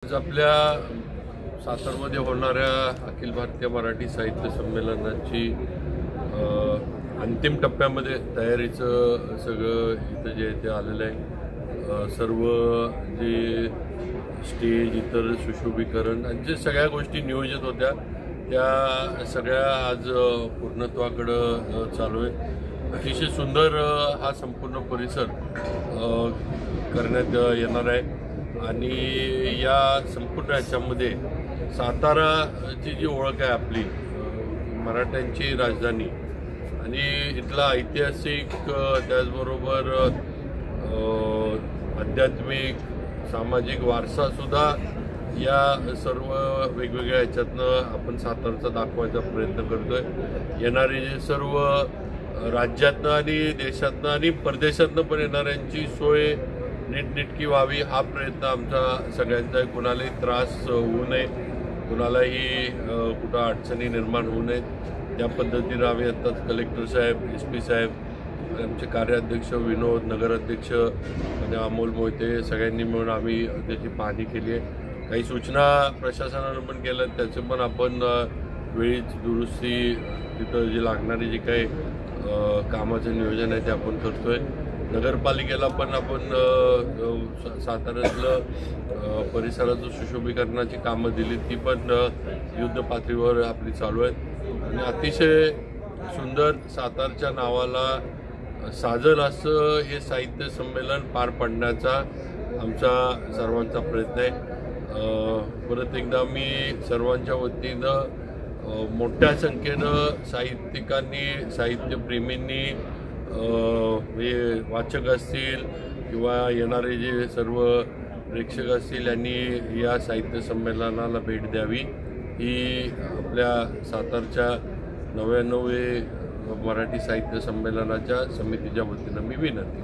आज आपल्या सातारमध्ये होणाऱ्या अखिल भारतीय मराठी साहित्य संमेलनाची अंतिम टप्प्यामध्ये तयारीचं सगळं इथं जे ते आलेलं आहे. सर्व जे स्टेज इतर सुशोभीकरण आणि जे सगळ्या गोष्टी नियोजित होत्या त्या सगळ्या आज पूर्णत्वाकडं चालू आहे. अतिशय सुंदर हा संपूर्ण परिसर करण्यात येणार आहे आणि या संपूर्ण ह्याच्यामध्ये साताराची जी ओळख आहे आपली मराठ्यांची राजधानी आणि इथला ऐतिहासिक त्याचबरोबर आध्यात्मिक सामाजिक वारसासुद्धा या सर्व वेगवेगळ्या ह्याच्यातनं आपण सातारचा दाखवायचा प्रयत्न करतो आहे. येणारे जे सर्व राज्यातनं आणि देशातनं आणि परदेशातनं पण येणाऱ्यांची सोय नीटनेटकी व्हावी हा प्रयत्न आमचा सगळ्यांचा आहे. कुणालाही त्रास होऊ नये, कुणालाही कुठं अडचणी निर्माण होऊ नयेत त्या पद्धतीनं आम्ही आत्ताच कलेक्टर साहेब, SP साहेब, आमचे कार्याध्यक्ष विनोद, नगराध्यक्ष आणि अमोल मोहिते सगळ्यांनी मिळून आम्ही त्याची पाहणी केली आहे. काही सूचना प्रशासनानं पण केल्या, त्याचं पण आपण वेळीच दुरुस्ती तिथं जी लागणारी जी काही कामाचं नियोजन आहे ते आपण करतो आहे. नगरपालिकेला पण आपण साताऱ्यातलं परिसराचं सुशोभीकरणाची कामं दिली, ती पण युद्ध पातळीवर आपली चालू आहेत आणि अतिशय सुंदर सातारच्या नावाला साजल असं हे साहित्य संमेलन पार पाडण्याचा आमचा सर्वांचा प्रयत्न आहे. परत एकदा मी सर्वांच्या वतीनं मोठ्या संख्येनं साहित्यिकांनी, साहित्यप्रेमींनी, हे वाचक असतील किंवा येणारे जे सर्व प्रेक्षक असतील यांनी या साहित्य संमेलनाला भेट द्यावी ही आपल्या सातारच्या 99वे मराठी साहित्य संमेलनाच्या समितीच्या वतीनं मी विनंती.